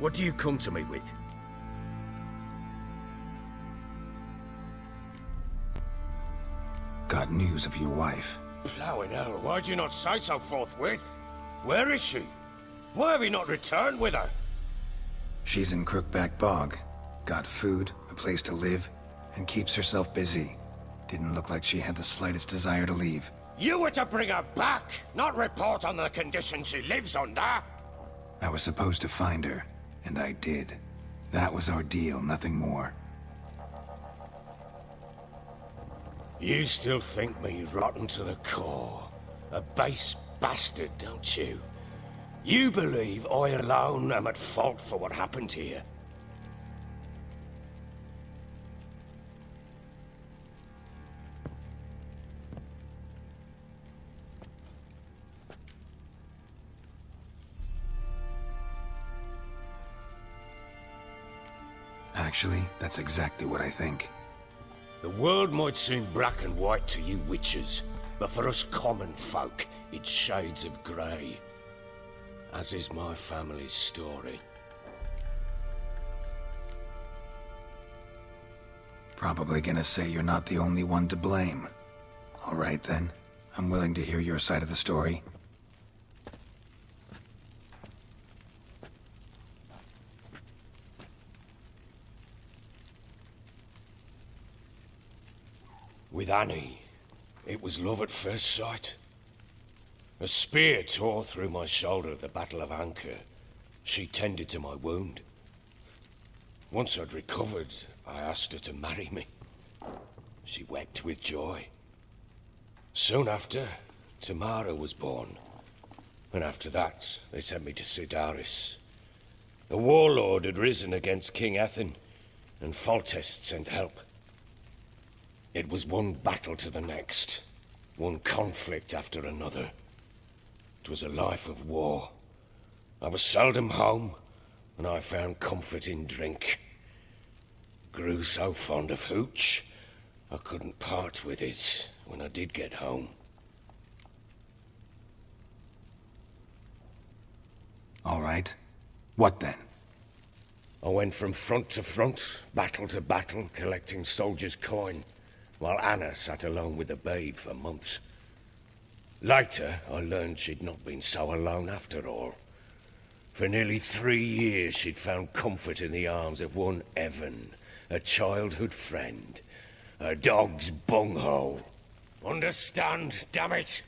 What do you come to me with? Got news of your wife. Plowing hell, why'd you not say so forthwith? Where is she? Why have you not returned with her? She's in Crookback Bog. Got food, a place to live, and keeps herself busy. Didn't look like she had the slightest desire to leave. You were to bring her back, not report on the conditions she lives under. I was supposed to find her, and I did. That was our deal, nothing more. You still think me rotten to the core. A base bastard, don't you? You believe I alone am at fault for what happened here. Actually, that's exactly what I think. The world might seem black and white to you witches, but for us common folk, it's shades of grey. As is my family's story. Probably gonna say you're not the only one to blame. All right then, I'm willing to hear your side of the story. With Annie, it was love at first sight. A spear tore through my shoulder at the Battle of Anchor. She tended to my wound. Once I'd recovered, I asked her to marry me. She wept with joy. Soon after, Tamara was born. And after that, they sent me to Sidaris. A warlord had risen against King Ethan, and Foltest sent help. It was one battle to the next, one conflict after another. It was a life of war. I was seldom home, and I found comfort in drink. Grew so fond of hooch, I couldn't part with it when I did get home. All right. What then? I went from front to front, battle to battle, collecting soldiers' coin, while Anna sat alone with the babe for months. Later, I learned she'd not been so alone after all. For nearly 3 years, she'd found comfort in the arms of one Evan, a childhood friend. A dog's bunghole. Understand, damn it?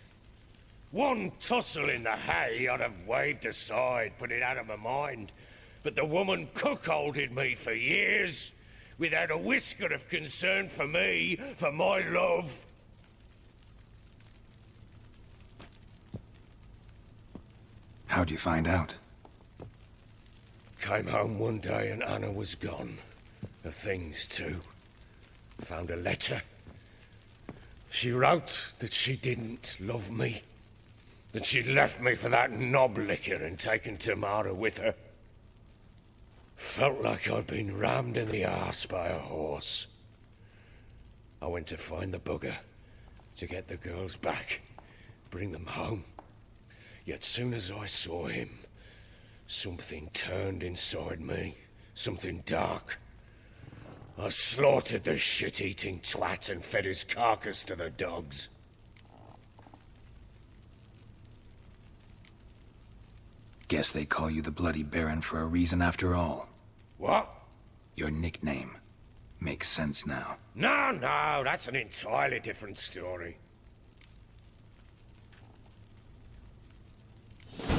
One tussle in the hay I'd have waved aside, put it out of my mind. But the woman cuckolded me for years, without a whisker of concern for me, for my love. How'd you find out? Came home one day and Anna was gone. Her things too. Found a letter. She wrote that she didn't love me. That she'd left me for that knob licker and taken Tamara with her. Felt like I'd been rammed in the arse by a horse. I went to find the bugger, to get the girls back, bring them home. Yet soon as I saw him, something turned inside me, something dark. I slaughtered the shit-eating twat and fed his carcass to the dogs. Guess they call you the Bloody Baron for a reason after all. What? Your nickname. Makes sense now. No, that's an entirely different story.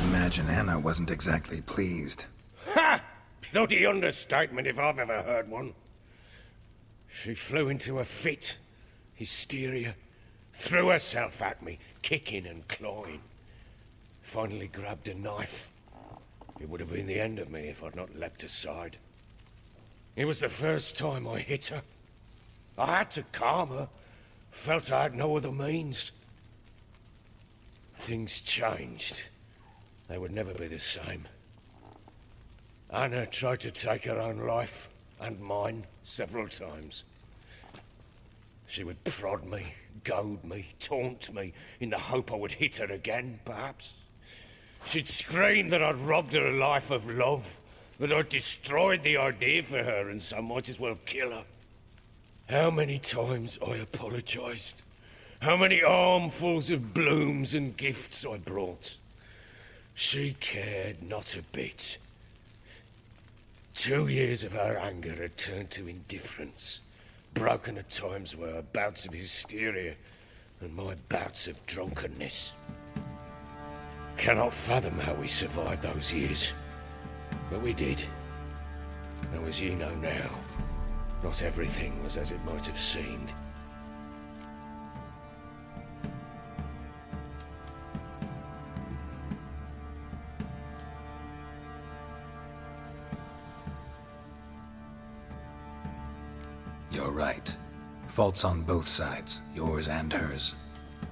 Imagine Anna wasn't exactly pleased. Ha! Bloody understatement if I've ever heard one. She flew into a fit, hysteria, threw herself at me, kicking and clawing. Finally grabbed a knife. It would have been the end of me if I'd not leapt aside. It was the first time I hit her. I had to calm her. Felt I had no other means. Things changed. They would never be the same. Anna tried to take her own life, and mine, several times. She would prod me, goad me, taunt me, in the hope I would hit her again, perhaps. She'd scream that I'd robbed her life of love, That I destroyed the idea for her and so might as well kill her. How many times I apologized. How many armfuls of blooms and gifts I brought. She cared not a bit. 2 years of her anger had turned to indifference, broken at times by her bouts of hysteria and my bouts of drunkenness. Cannot fathom how we survived those years, but we did. And as you know now, not everything was as it might have seemed. You're right. Faults on both sides, yours and hers.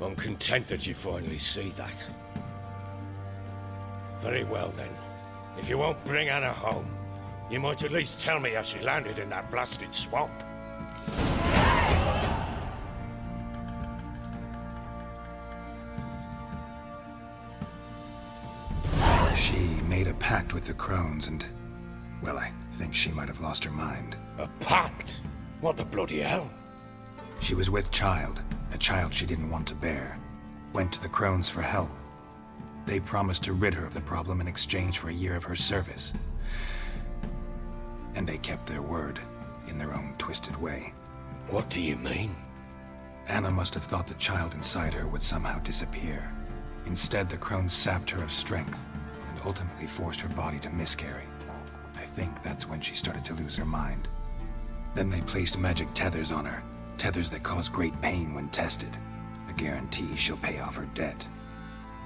I'm content that you finally see that. Very well then. If you won't bring Anna home, you might at least tell me how she landed in that blasted swamp. She made a pact with the crones and... well, I think she might have lost her mind. A pact? What the bloody hell? She was with child, a child she didn't want to bear. Went to the crones for help. They promised to rid her of the problem in exchange for a year of her service. And they kept their word, in their own twisted way. What do you mean? Anna must have thought the child inside her would somehow disappear. Instead, the crones sapped her of strength, and ultimately forced her body to miscarry. I think that's when she started to lose her mind. Then they placed magic tethers on her, tethers that cause great pain when tested. A guarantee she'll pay off her debt.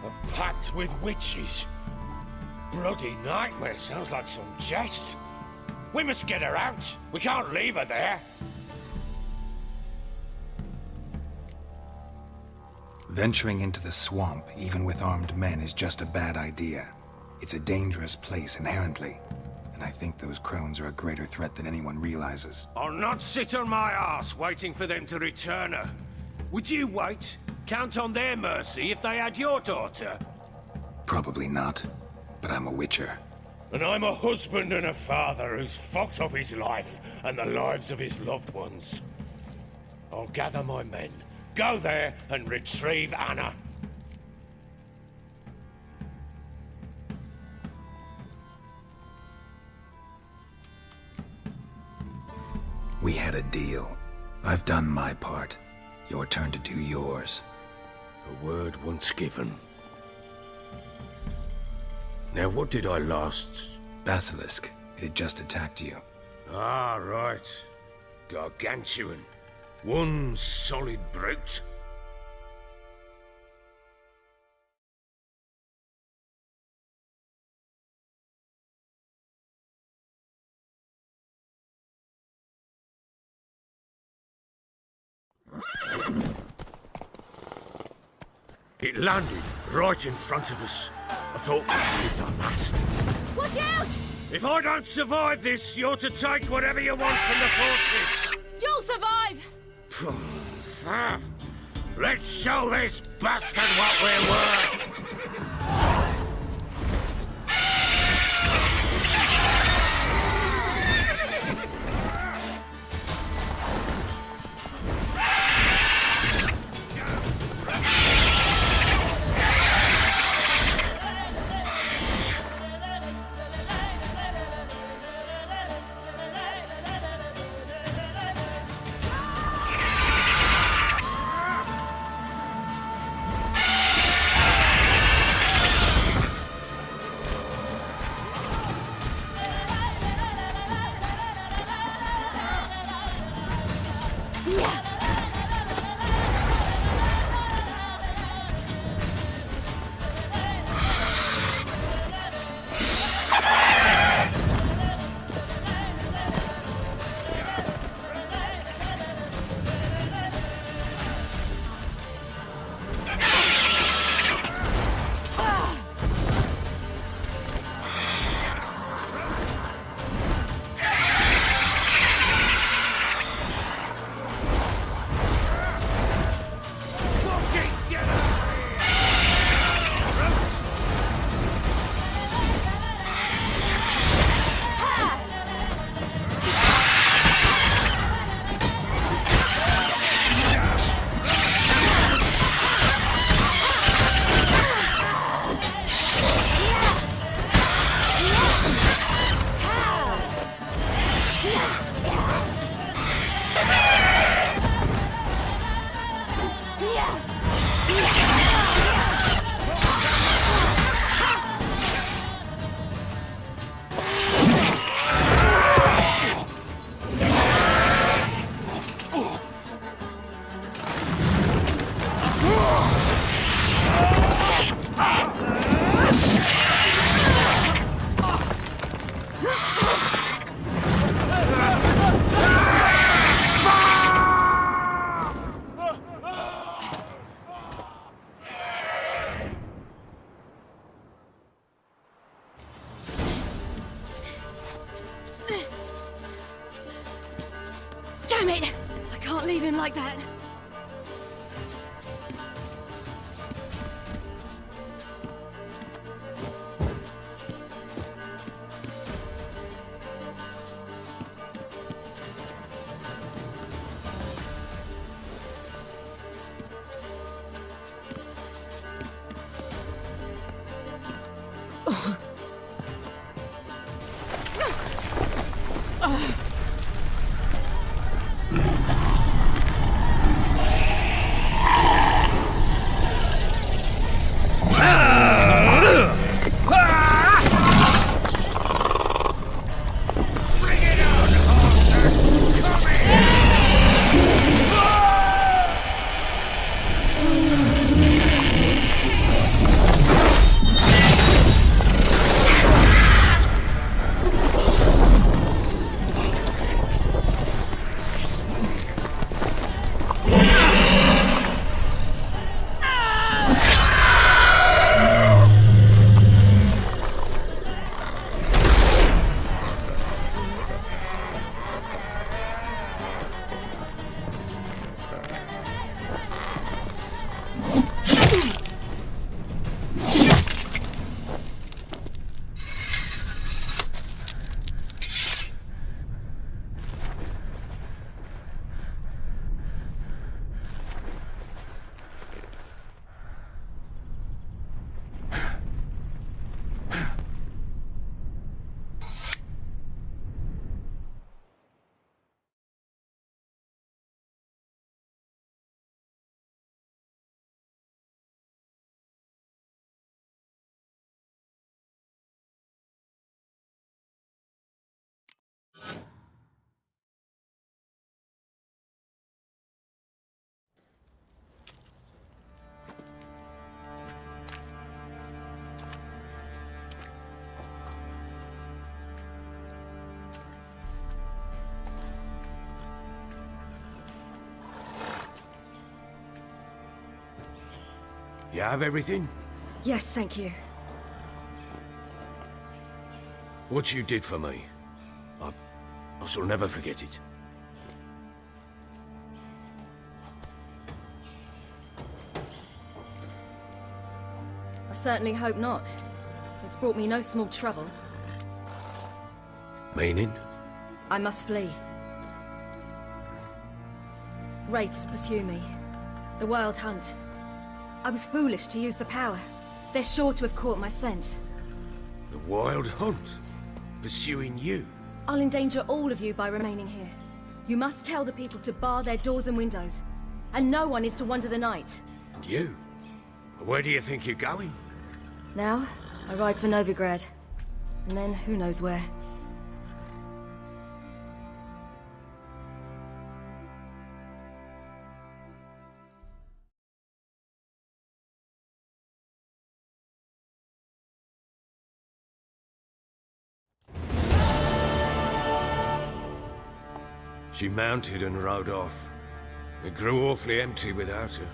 A pact with witches? Bloody nightmare, sounds like some jest. We must get her out. We can't leave her there. Venturing into the swamp, even with armed men, is just a bad idea. It's a dangerous place inherently, and I think those crones are a greater threat than anyone realizes. I'll not sit on my arse waiting for them to return her. Would you wait? Count on their mercy if they had your daughter? Probably not, but I'm a witcher. And I'm a husband and a father who's fucked up his life and the lives of his loved ones. I'll gather my men, go there and retrieve Anna. We had a deal. I've done my part. Your turn to do yours. A word once given. Now, what did I last... Basilisk. It had just attacked you. Ah, right. Gargantuan. One solid brute. It landed right in front of us. I thought we lived our last. Watch out! If I don't survive this, you're to take whatever you want from the fortress. You'll survive! Let's show this bastard what we're worth. Damn it! I can't leave him like that. You have everything? Yes, thank you. What you did for me, I shall never forget it. I certainly hope not. It's brought me no small trouble. Meaning? I must flee. Wraiths pursue me. The Wild Hunt. I was foolish to use the power. They're sure to have caught my scent. The Wild Hunt? Pursuing you? I'll endanger all of you by remaining here. You must tell the people to bar their doors and windows. And no one is to wander the night. And you? Where do you think you're going? Now, I ride for Novigrad. And then, who knows where. She mounted and rode off. It grew awfully empty without her.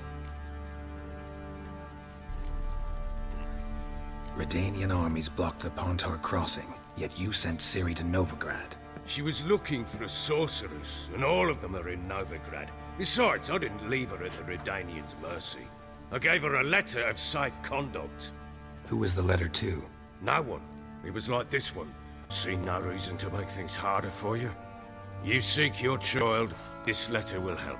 Redanian armies blocked the Pontar crossing, yet you sent Ciri to Novigrad. She was looking for a sorceress, and all of them are in Novigrad. Besides, I didn't leave her at the Redanians' mercy. I gave her a letter of safe conduct. Who was the letter to? No one. It was like this one. See no reason to make things harder for you. You seek your child, this letter will help.